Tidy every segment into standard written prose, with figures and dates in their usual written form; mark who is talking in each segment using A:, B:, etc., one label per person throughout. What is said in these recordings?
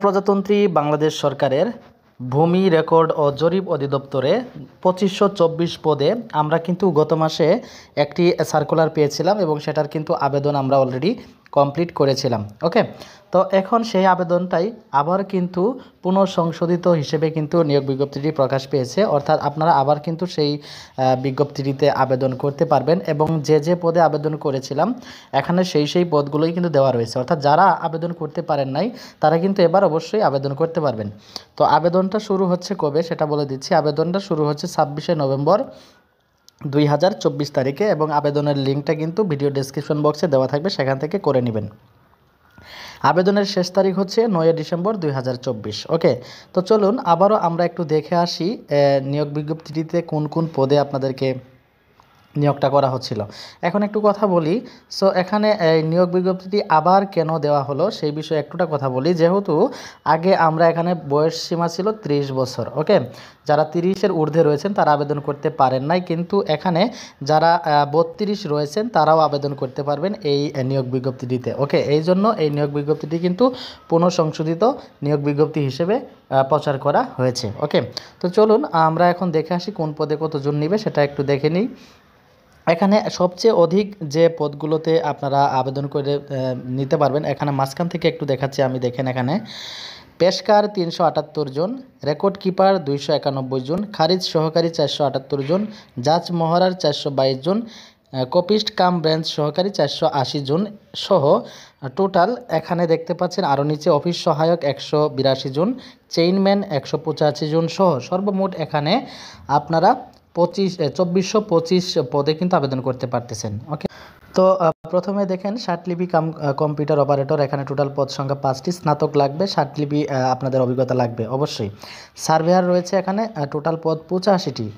A: প্রজাতন্ত্রী বাংলাদেশ সরকারের ভূমি রেকর্ড ও জরিপ অধিদপ্তরে 2524 পদে আমরা কিন্তু গত মাসে একটি সার্কুলার পেয়েছিলাম এবং সেটার কিন্তু আবেদন আমরা অলরেডি কমপ্লিট করেছিলাম। ওকে, তো এখন সেই আবেদনটাই আবার কিন্তু পুনঃসংশোধিত হিসেবে কিন্তু নিয়োগ বিজ্ঞপ্তিটি প্রকাশ পেয়েছে, অর্থাৎ আপনারা আবার কিন্তু সেই বিজ্ঞপ্তিটিতে আবেদন করতে পারবেন এবং যে পদে আবেদন করেছিলাম এখানে সেই পদগুলোই কিন্তু দেওয়া রয়েছে, অর্থাৎ যারা আবেদন করতে পারেন নাই তারা কিন্তু এবার অবশ্যই আবেদন করতে পারবেন। তো আবেদনটা শুরু হচ্ছে কবে সেটা বলে দিচ্ছি। আবেদনটা শুরু হচ্ছে 26শে নভেম্বর 2024 তারিখে এবং আবেদনের লিঙ্কটা কিন্তু ভিডিও ডেসক্রিপশন বক্সে দেওয়া থাকবে, সেখান থেকে করে নেবেন। আবেদনের শেষ তারিখ হচ্ছে 9 ডিসেম্বর 2024। ওকে, তো চলুন আবারও আমরা একটু দেখে আসি নিয়োগ বিজ্ঞপ্তিটিতে কোন কোন পদে আপনাদেরকে নিয়োগটা করা হচ্ছিল। এখন একটু কথা বলি। সো এখানে এই নিয়োগ বিজ্ঞপ্তিটি আবার কেন দেওয়া হলো সেই বিষয়ে একটুটা কথা বলি। যেহেতু আগে আমরা এখানে বয়স সীমা ছিল 30 বছর। ওকে, যারা 30-এর ঊর্ধ্বে রয়েছেন তারা আবেদন করতে পারেন নাই, কিন্তু এখানে যারা 32 রয়েছেন তারাও আবেদন করতে পারবেন এই নিয়োগ বিজ্ঞপ্তিটিতে। ওকে, এই জন্য এই নিয়োগ বিজ্ঞপ্তিটি কিন্তু পুনঃসংশোধিত নিয়োগ বিজ্ঞপ্তি হিসেবে প্রচার করা হয়েছে। ওকে, তো চলুন আমরা এখন দেখে আসি কোন পদে কতজন নেবে সেটা একটু দেখে নিই। এখানে সবচেয়ে অধিক যে পদগুলোতে আপনারা আবেদন করে নিতে পারবেন, এখানে মাঝখান থেকে একটু দেখাচ্ছি আমি, দেখেন এখানে পেশকার 378 জন, রেকর্ড কিপার 291 জন, খারিজ সহকারী 478 জন, জাজ মহড়ার 422 জন, কপিস্ট কাম ব্রাঞ্চ সহকারী 480 জন সহ টোটাল এখানে দেখতে পাচ্ছেন আরও নিচে অফিস সহায়ক 182 জন, চেইনম্যান 185 জন সহ সর্বমোট এখানে আপনারা 2425 পদে কিন্তু আবেদন করতে পারতেছেন। ওকে, তো প্রথমে দেখেন ষাটলিপি কম্পিউটার অপারেটর, এখানে টোটাল পদ সংখ্যা 5টি, স্নাতক লাগবে, ষাটলিপি আপনাদের অভিজ্ঞতা লাগবে অবশ্যই। সার্ভেয়ার রয়েছে এখানে টোটাল পদ 85টি,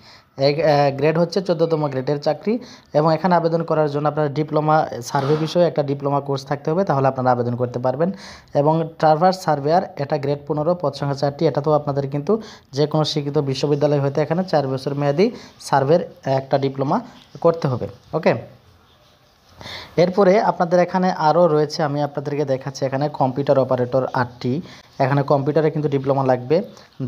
A: গ্রেড হচ্ছে 14তম গ্রেডের চাকরি এবং এখানে আবেদন করার জন্য আপনার ডিপ্লোমা সার্ভে বিষয়ে একটা ডিপ্লোমা কোর্স থাকতে হবে, তাহলে আপনারা আবেদন করতে পারবেন। এবং ট্রাভার্স সার্ভেয়ার এটা গ্রেড 15, পদ সংখ্যা 4টি, এটা তো আপনাদের কিন্তু যে কোনো শিক্ষিত বিশ্ববিদ্যালয় হতে এখানে 4 বছর মেয়াদী সার্ভের একটা ডিপ্লোমা করতে হবে। ওকে, এরপরে আপনাদের এখানে আরও রয়েছে, আমি আপনাদেরকে দেখাচ্ছি। এখানে কম্পিউটার অপারেটর 8টি, এখানে কম্পিউটারে কিন্তু ডিপ্লোমা লাগবে।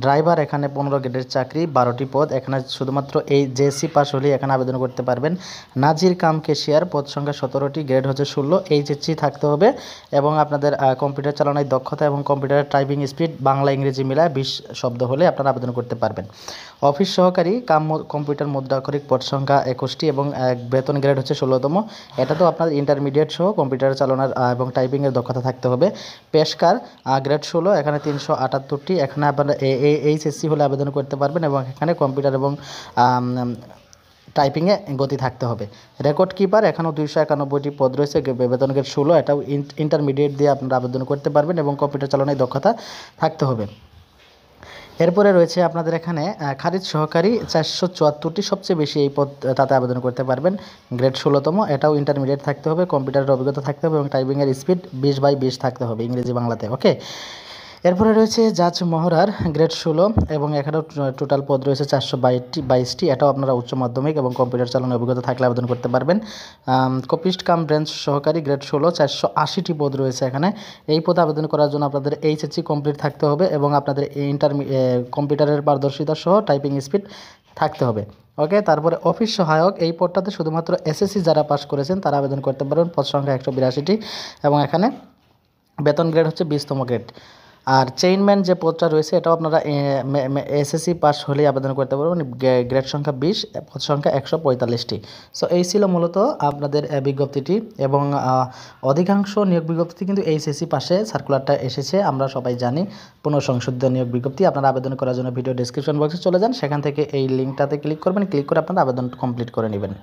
A: ড্রাইভার এখানে 15 গ্রেডের চাকরি, 12টি পদ, এখানে শুধুমাত্র এই জেএসসি পাস হলেই এখানে আবেদন করতে পারবেন। নাজির কাম কেশিয়ার, পদ সংখ্যা 17টি, গ্রেড হচ্ছে 16, এইচএসসি থাকতে হবে এবং আপনাদের কম্পিউটার চালানোর দক্ষতা এবং কম্পিউটারের টাইপিং স্পিড বাংলা ইংরেজি মিলায় 20 শব্দ হলে আপনারা আবেদন করতে পারবেন। অফিস সহকারী কম্পিউটার মুদ্রাক্ষরিক, পদ সংখ্যা 21টি এবং বেতন গ্রেড হচ্ছে 16তম, এটা তো আপনার ইন্টারমিডিয়েট সহ কম্পিউটার চালানোর এবং টাইপিংয়ের দক্ষতা থাকতে হবে। পেশকার গ্রেড 16, এখানে 378টি, এখানে আপনারা এইচএসসি হলে আবেদন করতে পারবেন এবং এখানে কম্পিউটার এবং টাইপিংয়ে গতি থাকতে হবে। রেকর্ড কিপার এখানেও 291টি পদ রয়েছে, বেতন গ্রেড 16, এটাও ইন্টারমিডিয়েট দিয়ে আপনারা আবেদন করতে পারবেন এবং কম্পিউটার চালানোর দক্ষতা থাকতে হবে। এরপরে রয়েছে আপনাদের এখানে খারিজ সহকারী 474টি, সবচেয়ে বেশি এই পদ তাতে আবেদন করতে পারবেন, গ্রেড 16তম, এটাও ইন্টারমিডিয়েট থাকতে হবে, কম্পিউটারের অভিজ্ঞতা থাকতে হবে এবং টাইপিংয়ের স্পিড 20/20 থাকতে হবে ইংরেজি বাংলাতে। ওকে, এরপরে রয়েছে জাজ মহড়ার গ্রেড 16 এবং এখানেও টোটাল পদ রয়েছে 422টি, এটাও আপনারা উচ্চ মাধ্যমিক এবং কম্পিউটার চালানোর অভিজ্ঞতা থাকলে আবেদন করতে পারবেন। কপিস্ট কাম ব্রাঞ্চ সহকারী গ্রেড 16, 480টি পদ রয়েছে এখানে। এই পদে আবেদন করার জন্য আপনাদের এইচএসসি কমপ্লিট থাকতে হবে এবং আপনাদের কম্পিউটারের পারদর্শিতা সহ টাইপিং স্পিড থাকতে হবে। ওকে, তারপরে অফিস সহায়ক, এই পদটাতে শুধুমাত্র এসএসসি যারা পাস করেছেন তারা আবেদন করতে পারবেন, পদ সংখ্যা 182টি এবং এখানে বেতন গ্রেড হচ্ছে 20তম গ্রেড। আর চেইনম্যান যে পদটা রয়েছে এটাও আপনারা এসএসসি পাস হলেই আবেদন করতে পারবেন, গ্রেড সংখ্যা 20, পদ সংখ্যা 145টি। সো এই ছিল মূলত আপনাদের বিজ্ঞপ্তিটি এবং অধিকাংশ নিয়োগ বিজ্ঞপ্তি কিন্তু এইচএসসি পাশে সার্কুলারটা এসেছে, আমরা সবাই জানি। পুনঃসংশোধিত নিয়োগ বিজ্ঞপ্তি, আপনারা আবেদন করার জন্য ভিডিও ডেসক্রিপশন বক্সে চলে যান, সেখান থেকে এই লিঙ্কটাতে ক্লিক করবেন, ক্লিক করে আপনারা আবেদন কমপ্লিট করে নেবেন।